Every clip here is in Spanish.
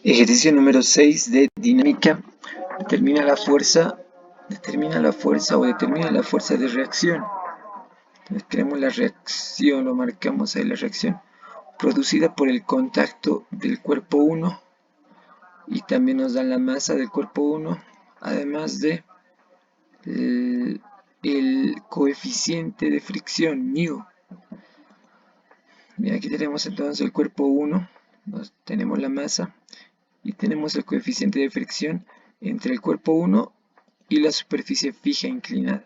Ejercicio número 6 de dinámica. Determina la fuerza o determina la fuerza de reacción. Entonces queremos la reacción, lo marcamos ahí, la reacción producida por el contacto del cuerpo 1 y también nos dan la masa del cuerpo 1, además de el coeficiente de fricción, μ. Bien, aquí tenemos entonces el cuerpo 1, tenemos la masa y tenemos el coeficiente de fricción entre el cuerpo 1 y la superficie fija inclinada.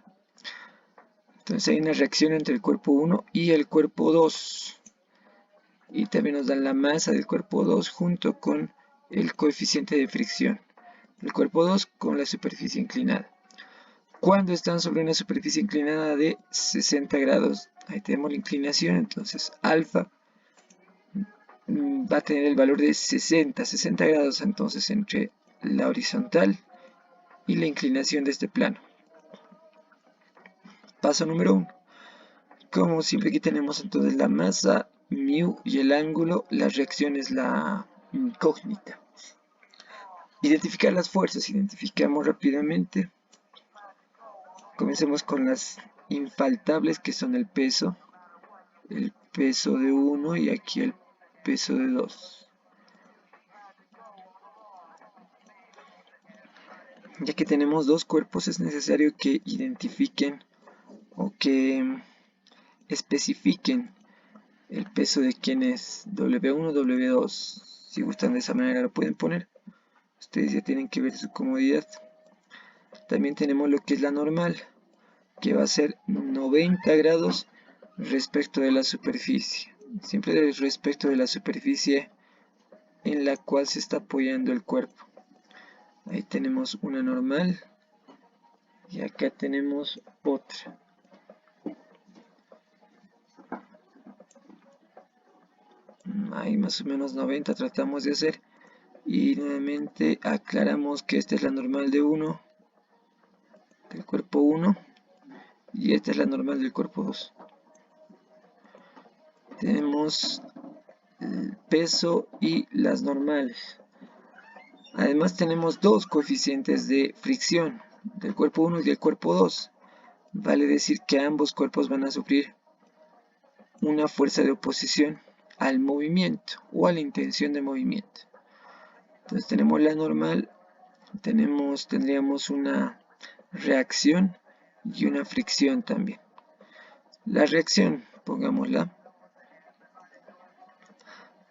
Entonces hay una reacción entre el cuerpo 1 y el cuerpo 2. Y también nos dan la masa del cuerpo 2 junto con el coeficiente de fricción del cuerpo 2 con la superficie inclinada. Cuando están sobre una superficie inclinada de 60 grados, ahí tenemos la inclinación, entonces alfa va a tener el valor de 60 grados entonces entre la horizontal y la inclinación de este plano. Paso número 1. Como siempre aquí tenemos entonces la masa, μ y el ángulo, la reacción es la incógnita. Identificar las fuerzas, identificamos rápidamente. Comencemos con las infaltables que son el peso de 1 y aquí el peso de 2. Ya que tenemos dos cuerpos es necesario que identifiquen o que especifiquen el peso de quién es W1, W2. Si gustan de esa manera lo pueden poner. Ustedes ya tienen que ver su comodidad. También tenemos lo que es la normal, que va a ser 90 grados respecto de la superficie. Siempre respecto de la superficie en la cual se está apoyando el cuerpo. Ahí tenemos una normal y acá tenemos otra. Ahí más o menos 90 tratamos de hacer. Y nuevamente aclaramos que esta es la normal de 1, del cuerpo 1, y esta es la normal del cuerpo 2. Tenemos el peso y las normales. Además tenemos dos coeficientes de fricción, del cuerpo 1 y del cuerpo 2. Vale decir que ambos cuerpos van a sufrir una fuerza de oposición al movimiento o a la intención de movimiento. Entonces tenemos la normal, tendríamos una reacción y una fricción también. La reacción, pongámosla,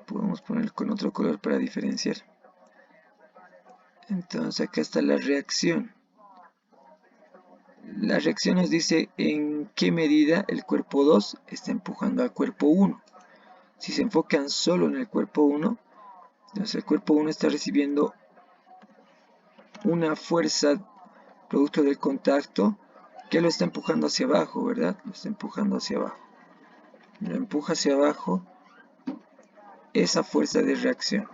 podemos poner con otro color para diferenciar. Entonces acá está la reacción. La reacción nos dice en qué medida el cuerpo 2 está empujando al cuerpo 1. Si se enfocan solo en el cuerpo 1, entonces el cuerpo 1 está recibiendo una fuerza producto del contacto que lo está empujando hacia abajo, ¿verdad? Lo está empujando hacia abajo. Lo empuja hacia abajo esa fuerza de reacción.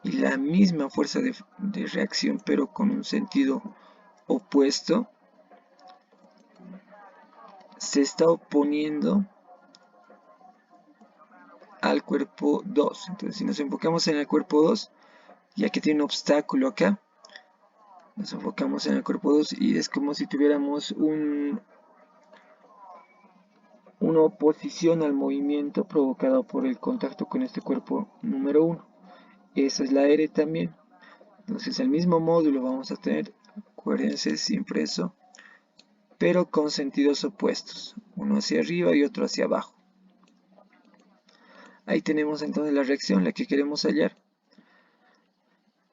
Y la misma fuerza de reacción, pero con un sentido opuesto, se está oponiendo al cuerpo 2. Entonces, si nos enfocamos en el cuerpo 2, ya que tiene un obstáculo acá, nos enfocamos en el cuerpo 2 y es como si tuviéramos una oposición al movimiento provocado por el contacto con este cuerpo número 1. Esa es la R también. Entonces el mismo módulo vamos a tener, acuérdense siempre eso, pero con sentidos opuestos, uno hacia arriba y otro hacia abajo. Ahí tenemos entonces la reacción, la que queremos hallar.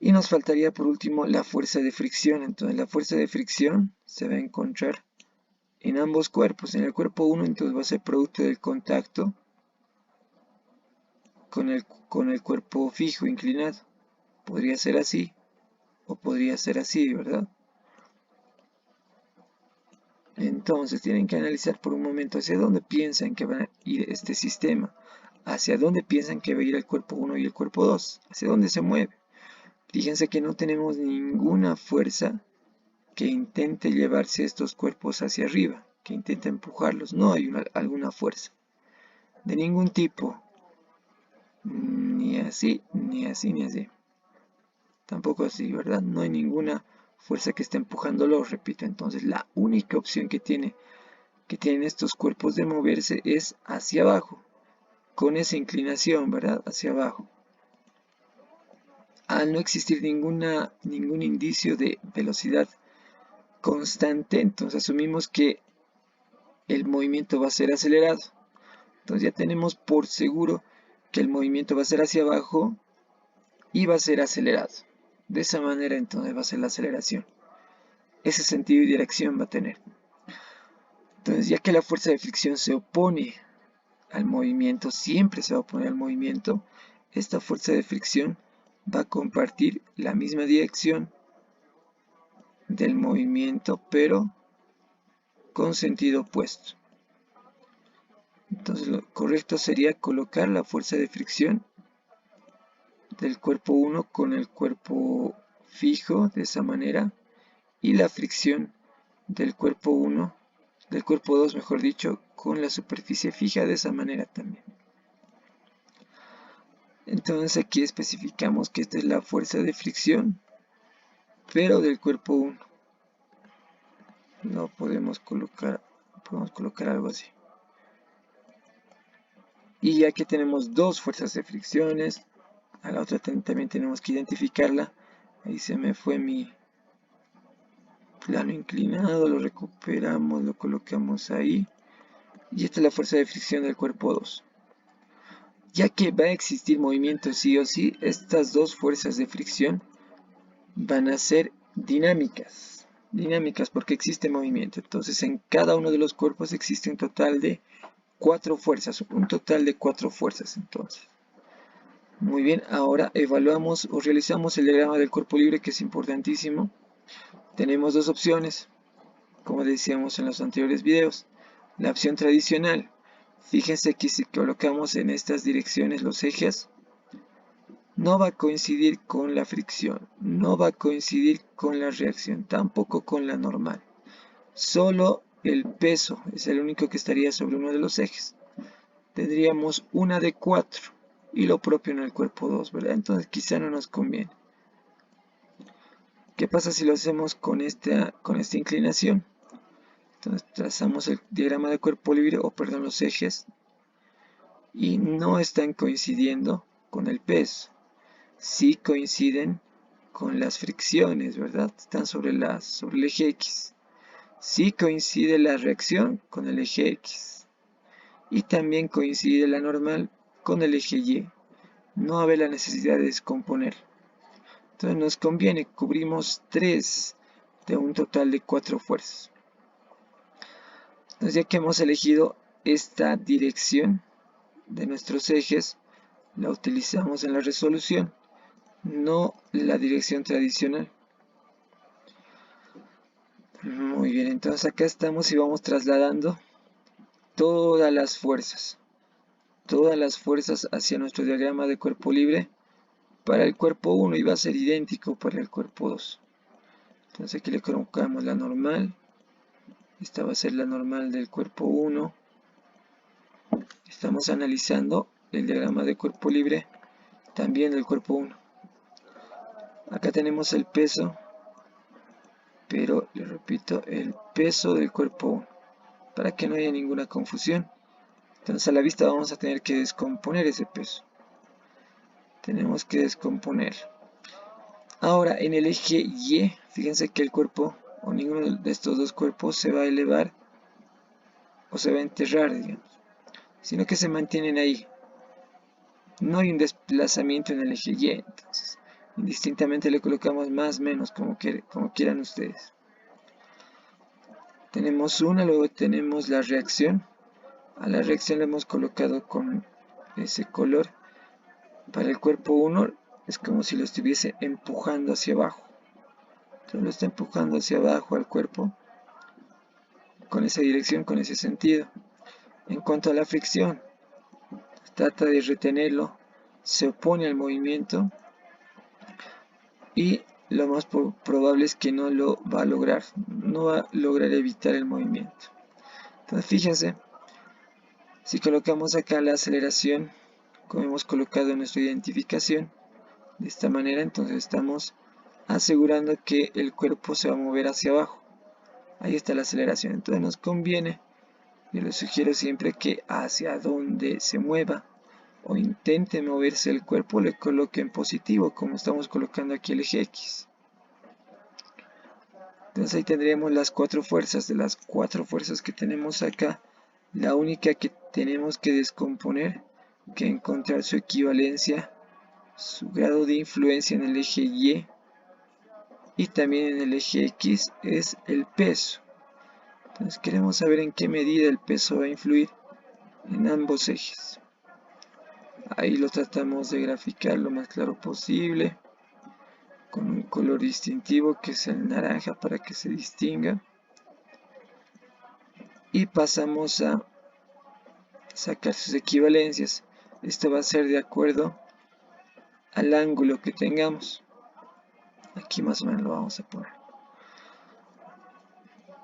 Y nos faltaría por último la fuerza de fricción. Entonces la fuerza de fricción se va a encontrar en ambos cuerpos. En el cuerpo 1 entonces va a ser producto del contacto con el cuerpo fijo, inclinado. Podría ser así o podría ser así, ¿verdad? Entonces tienen que analizar por un momento hacia dónde piensan que va a ir este sistema. Hacia dónde piensan que va a ir el cuerpo 1 y el cuerpo 2. Hacia dónde se mueve. Fíjense que no tenemos ninguna fuerza que intente llevarse estos cuerpos hacia arriba, que intente empujarlos. No hay alguna fuerza. De ningún tipo. Ni así, ni así, ni así. tampoco así, ¿verdad? No hay ninguna fuerza que esté empujándolo, repito. Entonces la única opción que tienen estos cuerpos de moverse es hacia abajo, con esa inclinación, ¿verdad? Hacia abajo. Al no existir ningún indicio de velocidad constante, entonces asumimos que el movimiento va a ser acelerado. Entonces ya tenemos por seguro que el movimiento va a ser hacia abajo y va a ser acelerado. De esa manera entonces va a ser la aceleración. Ese sentido y dirección va a tener. Entonces ya que la fuerza de fricción se opone al movimiento, siempre se va a oponer al movimiento, esta fuerza de fricción va a compartir la misma dirección del movimiento, pero con sentido opuesto. Entonces lo correcto sería colocar la fuerza de fricción del cuerpo 1 con el cuerpo fijo de esa manera, y la fricción del cuerpo 1, del cuerpo 2 mejor dicho, con la superficie fija de esa manera también. Entonces aquí especificamos que esta es la fuerza de fricción, pero del cuerpo 1. No podemos colocar algo así. Y ya que tenemos dos fuerzas de fricciones, a la otra también tenemos que identificarla. Ahí se me fue mi plano inclinado, lo recuperamos, lo colocamos ahí. Y esta es la fuerza de fricción del cuerpo 2. Ya que va a existir movimiento sí o sí, estas dos fuerzas de fricción van a ser dinámicas. Dinámicas porque existe movimiento. Entonces en cada uno de los cuerpos existe un total de 4 fuerzas. Un total de 4 fuerzas entonces. Muy bien, ahora evaluamos o realizamos el diagrama del cuerpo libre, que es importantísimo. Tenemos dos opciones, como decíamos en los anteriores videos. La opción tradicional, fíjense que si colocamos en estas direcciones los ejes, no va a coincidir con la fricción, no va a coincidir con la reacción, tampoco con la normal. Solo el peso es el único que estaría sobre uno de los ejes. Tendríamos una de 4 y lo propio en el cuerpo 2, ¿verdad? Entonces quizá no nos conviene. ¿Qué pasa si lo hacemos con esta inclinación? Entonces trazamos el diagrama de cuerpo libre, o perdón, los ejes, y no están coincidiendo con el peso. Sí coinciden con las fricciones, ¿verdad? Están sobre el eje X. Sí coincide la reacción con el eje X. Y también coincide la normal con el eje Y. No va a haber la necesidad de descomponer. Entonces nos conviene, cubrimos 3 de un total de 4 fuerzas. Entonces ya que hemos elegido esta dirección de nuestros ejes, la utilizamos en la resolución, no la dirección tradicional. Muy bien, entonces acá estamos y vamos trasladando todas las fuerzas hacia nuestro diagrama de cuerpo libre para el cuerpo 1, y va a ser idéntico para el cuerpo 2. Entonces aquí le colocamos la normal. Esta va a ser la normal del cuerpo 1. Estamos analizando el diagrama de cuerpo libre también del cuerpo 1. Acá tenemos el peso, pero le repito, el peso del cuerpo 1, para que no haya ninguna confusión. Entonces a la vista vamos a tener que descomponer ese peso. Tenemos que descomponer. Ahora en el eje Y, fíjense que el cuerpo, o ninguno de estos dos cuerpos, se va a elevar o se va a enterrar, digamos, sino que se mantienen ahí. No hay un desplazamiento en el eje Y, entonces indistintamente le colocamos más o menos como quieran ustedes. Tenemos una, luego tenemos la reacción. A la reacción le hemos colocado con ese color. Para el cuerpo 1 es como si lo estuviese empujando hacia abajo. Entonces lo está empujando hacia abajo al cuerpo con esa dirección, con ese sentido. En cuanto a la fricción, trata de retenerlo, se opone al movimiento y lo más probable es que no lo va a lograr, no va a lograr evitar el movimiento. Entonces fíjense, si colocamos acá la aceleración, como hemos colocado en nuestra identificación, de esta manera, entonces estamos asegurando que el cuerpo se va a mover hacia abajo. Ahí está la aceleración. Entonces nos conviene, yo les sugiero siempre que hacia donde se mueva o intente moverse el cuerpo le coloque en positivo, como estamos colocando aquí el eje X. Entonces ahí tendríamos las cuatro fuerzas. De las cuatro fuerzas que tenemos acá, la única que tenemos que descomponer, que encontrar su equivalencia, su grado de influencia en el eje y también en el eje X, es el peso. Entonces queremos saber en qué medida el peso va a influir en ambos ejes. Ahí lo tratamos de graficar lo más claro posible, con un color distintivo que es el naranja para que se distinga. Y pasamos a sacar sus equivalencias. Esto va a ser de acuerdo al ángulo que tengamos. Aquí más o menos lo vamos a poner.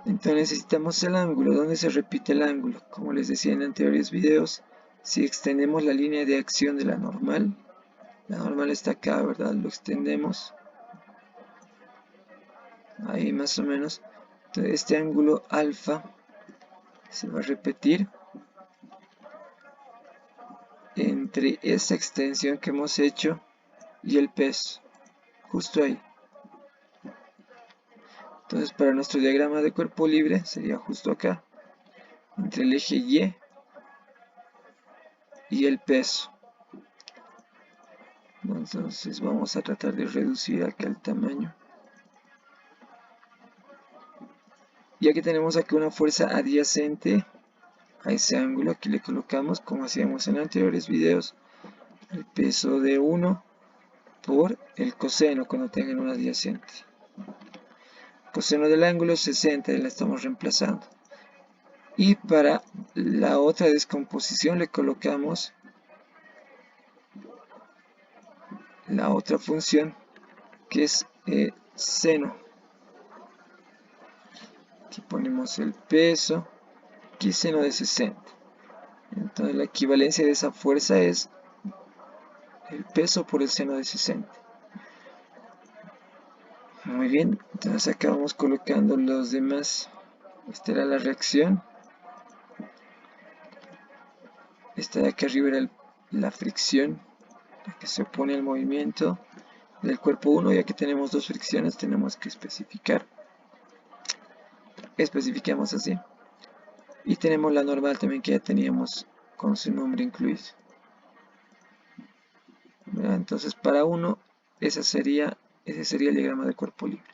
Entonces necesitamos el ángulo. ¿Dónde se repite el ángulo? Como les decía en anteriores videos, si extendemos la línea de acción de la normal está acá, ¿verdad? Lo extendemos. Ahí más o menos. Entonces este ángulo alfa se va a repetir entre esa extensión que hemos hecho y el peso. Justo ahí. Entonces para nuestro diagrama de cuerpo libre sería justo acá, entre el eje y el peso. Entonces vamos a tratar de reducir acá el tamaño. Ya que tenemos aquí una fuerza adyacente a ese ángulo, aquí le colocamos, como hacíamos en anteriores videos, el peso de 1 por el coseno cuando tengan un adyacente. Coseno del ángulo 60, y la estamos reemplazando. Y para la otra descomposición le colocamos la otra función que es seno. Aquí ponemos el peso, aquí seno de 60. Entonces la equivalencia de esa fuerza es el peso por el seno de 60. Muy bien, entonces acá vamos colocando los demás. Esta era la reacción. Esta de acá arriba era la fricción, la que se opone al movimiento del cuerpo 1. Ya que tenemos dos fricciones, tenemos que especificar. Especificamos así. Y tenemos la normal también que ya teníamos con su nombre incluido. Entonces para 1, ese sería el diagrama de cuerpo libre.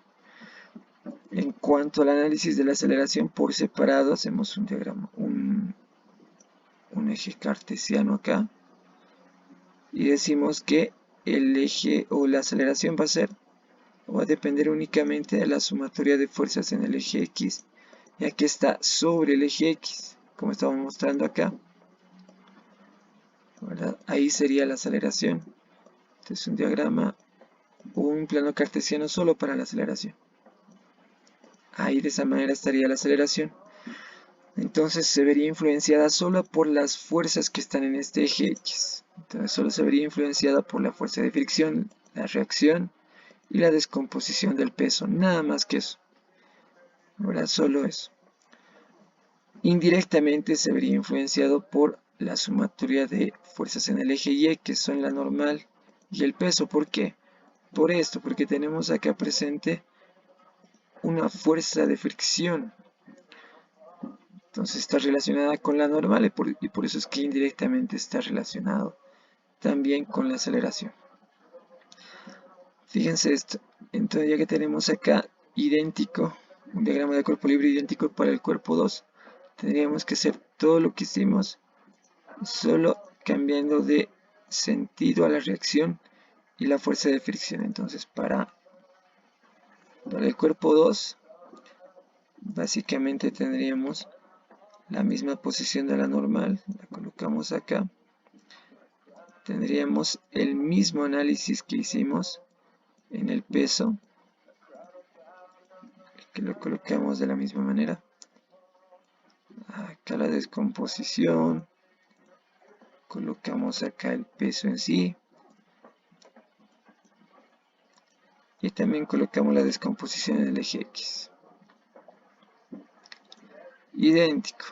En cuanto al análisis de la aceleración por separado, hacemos un diagrama, un eje cartesiano acá. Y decimos que el eje o la aceleración va a depender únicamente de la sumatoria de fuerzas en el eje X, ya que está sobre el eje X, como estamos mostrando acá, ¿verdad? Ahí sería la aceleración. Entonces un diagrama, un plano cartesiano solo para la aceleración. Ahí de esa manera estaría la aceleración. Entonces se vería influenciada solo por las fuerzas que están en este eje X. Entonces solo se vería influenciada por la fuerza de fricción, la reacción y la descomposición del peso. Nada más que eso. Ahora solo eso. Indirectamente se vería influenciado por la sumatoria de fuerzas en el eje Y, que son la normal y el peso. ¿Por qué? Por esto, porque tenemos acá presente una fuerza de fricción. Entonces está relacionada con la normal y por eso es que indirectamente está relacionado también con la aceleración. Fíjense esto. Entonces ya que tenemos acá idéntico, un diagrama de cuerpo libre idéntico para el cuerpo 2, tendríamos que hacer todo lo que hicimos, solo cambiando de sentido a la reacción y la fuerza de fricción. Entonces para el cuerpo 2, básicamente tendríamos la misma posición de la normal, la colocamos acá. Tendríamos el mismo análisis que hicimos en el peso, que lo colocamos de la misma manera. Acá la descomposición, colocamos acá el peso en sí y también colocamos la descomposición en el eje X. Idéntico.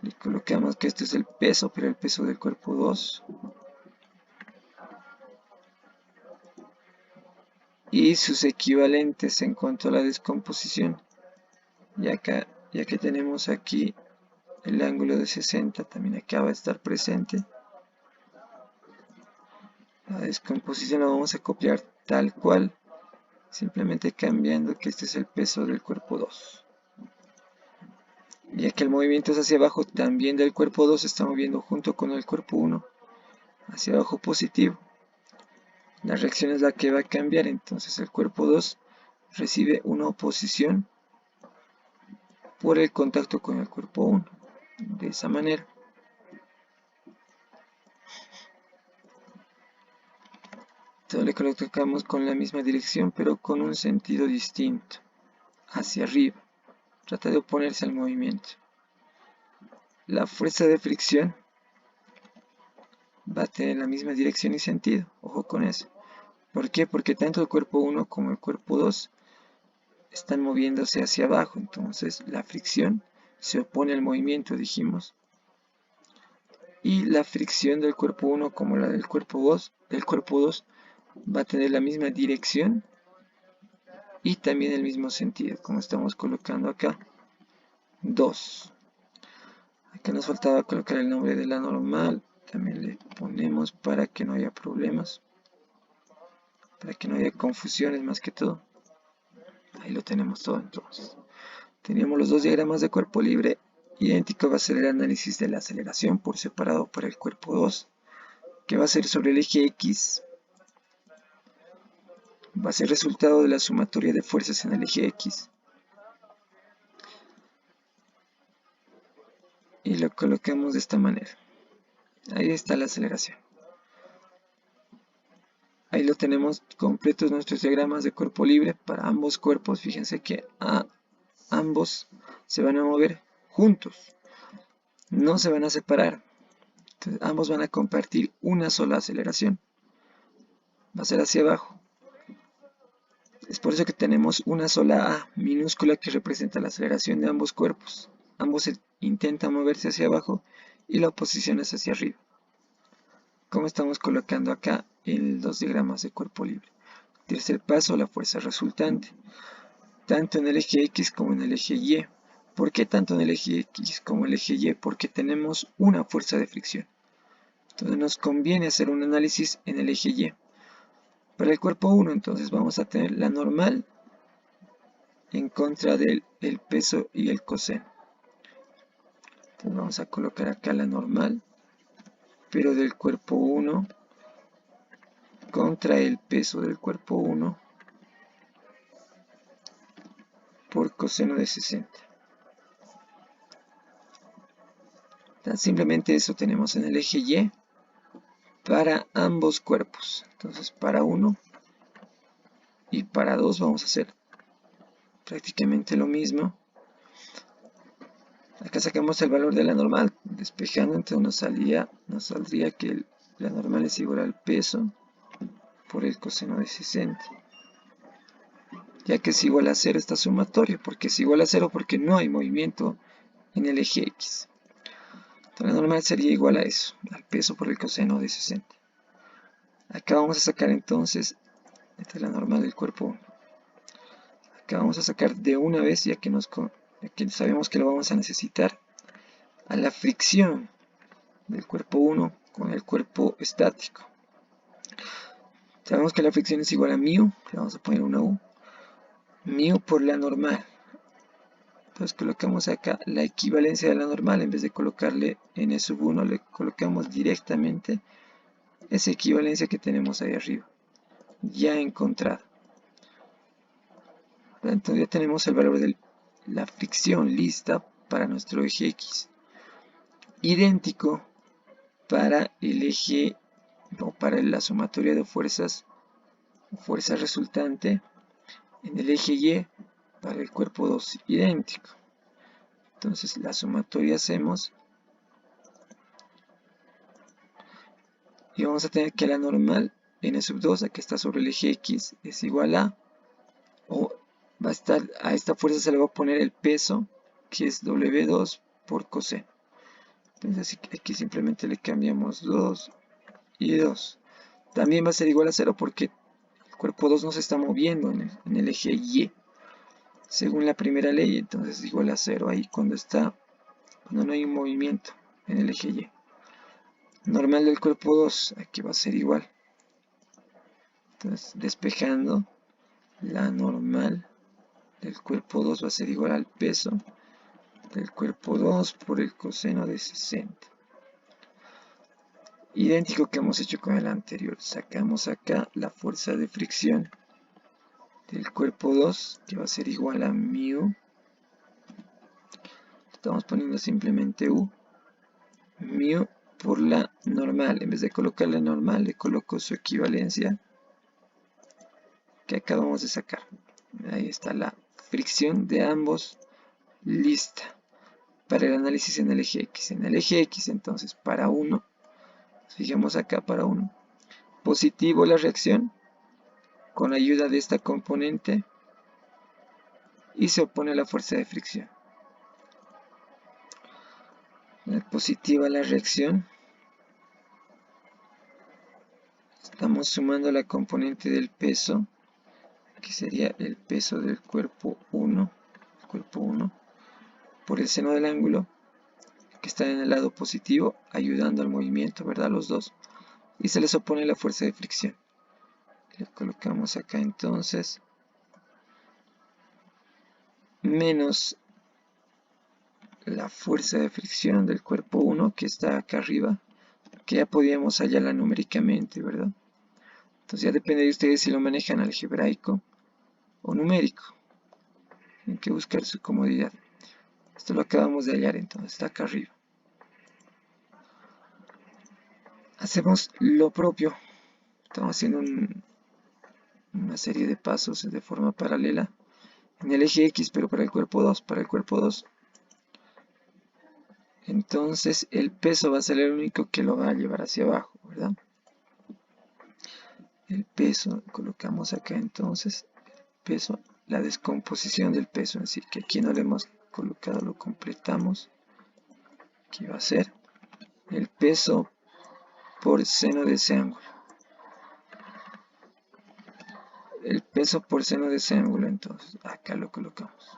Le colocamos que este es el peso, pero el peso del cuerpo 2. Y sus equivalentes en cuanto a la descomposición. Ya que tenemos aquí el ángulo de 60, también acaba de estar presente. La descomposición la vamos a copiar tal cual, simplemente cambiando que este es el peso del cuerpo 2. Ya que el movimiento es hacia abajo, también del cuerpo 2 se está moviendo junto con el cuerpo 1, hacia abajo positivo. La reacción es la que va a cambiar, entonces el cuerpo 2 recibe una oposición por el contacto con el cuerpo 1, de esa manera. Entonces le colocamos con la misma dirección, pero con un sentido distinto, hacia arriba. Trata de oponerse al movimiento. La fuerza de fricción va a tener la misma dirección y sentido. Ojo con eso. ¿Por qué? Porque tanto el cuerpo 1 como el cuerpo 2 están moviéndose hacia abajo. Entonces la fricción se opone al movimiento, dijimos. Y la fricción del cuerpo 1 como la del cuerpo 2, va a tener la misma dirección y también el mismo sentido, como estamos colocando acá. 2. Acá nos faltaba colocar el nombre de la normal. También le ponemos para que no haya problemas, para que no haya confusiones más que todo. Ahí lo tenemos todo entonces. Teníamos los dos diagramas de cuerpo libre. Idéntico va a ser el análisis de la aceleración por separado por el cuerpo 2, que va a ser sobre el eje X. Va a ser resultado de la sumatoria de fuerzas en el eje X. Y lo colocamos de esta manera. Ahí está la aceleración. Ahí lo tenemos completos nuestros diagramas de cuerpo libre para ambos cuerpos. Fíjense que ambos se van a mover juntos, no se van a separar. Entonces, ambos van a compartir una sola aceleración. Va a ser hacia abajo. Es por eso que tenemos una sola A minúscula que representa la aceleración de ambos cuerpos. Ambos intentan moverse hacia abajo y la oposición es hacia arriba. Como estamos colocando acá en los diagramas de cuerpo libre. Tercer paso, la fuerza resultante. Tanto en el eje X como en el eje Y. ¿Por qué tanto en el eje X como en el eje Y? Porque tenemos una fuerza de fricción. Entonces nos conviene hacer un análisis en el eje Y. Para el cuerpo 1, entonces vamos a tener la normal en contra del peso y el coseno. Entonces vamos a colocar acá la normal, pero del cuerpo 1 contra el peso del cuerpo 1 por coseno de 60. Entonces, simplemente eso tenemos en el eje Y para ambos cuerpos. Entonces para 1 y para 2 vamos a hacer prácticamente lo mismo. Acá sacamos el valor de la normal, despejando, entonces nos saldría que la normal es igual al peso por el coseno de 60. Ya que es igual a 0 esta sumatoria, porque es igual a 0 porque no hay movimiento en el eje X. Entonces la normal sería igual a eso, al peso por el coseno de 60. Acá vamos a sacar entonces, esta es la normal del cuerpo 1. Acá vamos a sacar de una vez, ya que sabemos que lo vamos a necesitar, a la fricción del cuerpo 1 con el cuerpo estático. Sabemos que la fricción es igual a μ, le vamos a poner una U, μ por la normal. Entonces colocamos acá la equivalencia de la normal, en vez de colocarle n sub 1, le colocamos directamente esa equivalencia que tenemos ahí arriba, ya encontrada. Entonces ya tenemos el valor de la fricción lista para nuestro eje X. Idéntico para el eje, o para la sumatoria de fuerzas, fuerza resultante en el eje Y para el cuerpo 2, idéntico. Entonces la sumatoria hacemos y vamos a tener que la normal n sub 2, que está sobre el eje X, es igual a, o va a estar, a esta fuerza se le va a poner el peso, que es W2 por coseno. Entonces aquí simplemente le cambiamos 2 y 2. También va a ser igual a 0 porque el cuerpo 2 no se está moviendo en el eje Y. Según la primera ley, entonces es igual a 0 ahí cuando no hay un movimiento en el eje Y. Normal del cuerpo 2, aquí va a ser igual. Entonces, despejando, la normal del cuerpo 2 va a ser igual al peso del cuerpo 2 por el coseno de 60. Idéntico que hemos hecho con el anterior. Sacamos acá la fuerza de fricción del cuerpo 2, que va a ser igual a mu. Estamos poniendo simplemente u. Mu por la normal. En vez de colocarle normal, le coloco su equivalencia que acabamos de sacar. Ahí está la fricción de ambos lista para el análisis en el eje X. En el eje X, entonces, para 1, fijemos acá para 1, positivo la reacción con ayuda de esta componente y se opone a la fuerza de fricción. Positiva la reacción, estamos sumando la componente del peso, que sería el peso del cuerpo 1, por el seno del ángulo, que está en el lado positivo, ayudando al movimiento, ¿verdad? Los dos. Y se les opone la fuerza de fricción. Le colocamos acá entonces menos la fuerza de fricción del cuerpo 1 que está acá arriba, que ya podíamos hallarla numéricamente, ¿verdad? Entonces ya depende de ustedes si lo manejan algebraico o numérico. Tienen que buscar su comodidad. Esto lo acabamos de hallar, entonces está acá arriba. Hacemos lo propio. Estamos haciendo una serie de pasos de forma paralela en el eje X, pero para el cuerpo 2. Para el cuerpo 2. Entonces el peso va a ser el único que lo va a llevar hacia abajo, ¿verdad? El peso, colocamos acá entonces el peso, la descomposición del peso en sí, que aquí no le hemos colocado, lo completamos. Aquí va a ser el peso por seno de ese ángulo. El peso por seno de ese ángulo, entonces acá lo colocamos.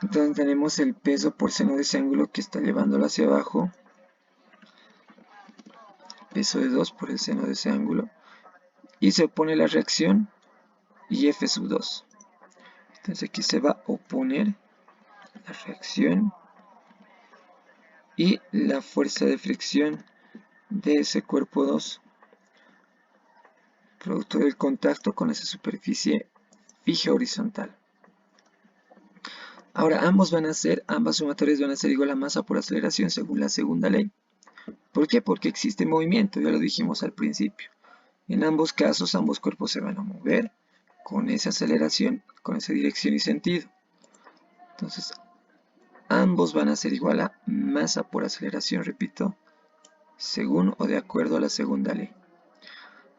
Entonces tenemos el peso por seno de ese ángulo que está llevándolo hacia abajo. Peso de 2 por el seno de ese ángulo. Y se opone la reacción y F sub 2. Entonces aquí se va a oponer la reacción y la fuerza de fricción de ese cuerpo 2, producto del contacto con esa superficie fija horizontal. Ahora ambas sumatorias van a ser igual a masa por aceleración según la segunda ley. ¿Por qué? Porque existe movimiento, ya lo dijimos al principio. En ambos casos, ambos cuerpos se van a mover con esa aceleración, con esa dirección y sentido. Entonces, ambos van a ser igual a masa por aceleración, repito, según o de acuerdo a la segunda ley.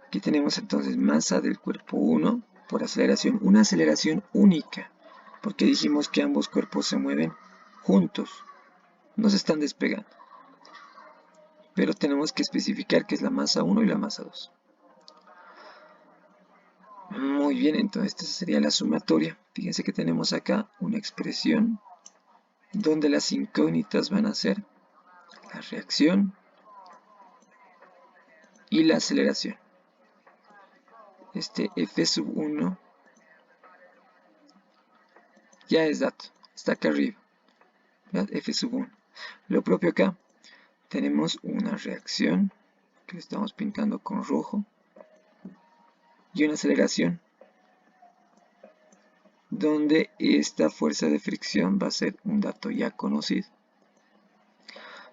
Aquí tenemos entonces masa del cuerpo 1 por aceleración, una aceleración única, porque dijimos que ambos cuerpos se mueven juntos, no se están despegando. Pero tenemos que especificar que es la masa 1 y la masa 2. Muy bien, entonces esta sería la sumatoria. Fíjense que tenemos acá una expresión donde las incógnitas van a ser la reacción y la aceleración. Este F sub 1 ya es dato, está acá arriba, ¿verdad? F sub 1. Lo propio acá, tenemos una reacción que le estamos pintando con rojo y una aceleración donde esta fuerza de fricción va a ser un dato ya conocido.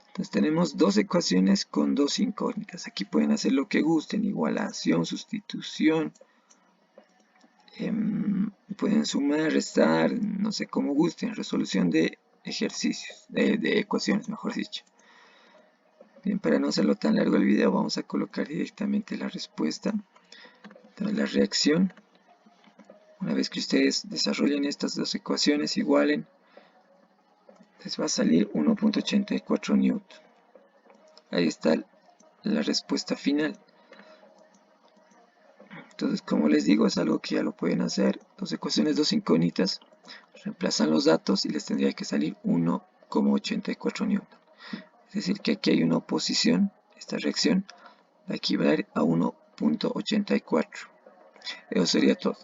Entonces tenemos dos ecuaciones con dos incógnitas. Aquí pueden hacer lo que gusten, igualación, sustitución, pueden sumar, restar, no sé cómo gusten, resolución de ejercicios, de ecuaciones, mejor dicho. Bien, para no hacerlo tan largo el video, vamos a colocar directamente la respuesta. Entonces, la reacción, una vez que ustedes desarrollen estas dos ecuaciones, igualen, les va a salir 1.84 newton. Ahí está la respuesta final. Entonces, como les digo, es algo que ya lo pueden hacer. Dos ecuaciones, dos incógnitas, reemplazan los datos y les tendría que salir 1,84 newton. Es decir, que aquí hay una oposición. Esta reacción va a equivaler a 1.84. Eso sería todo.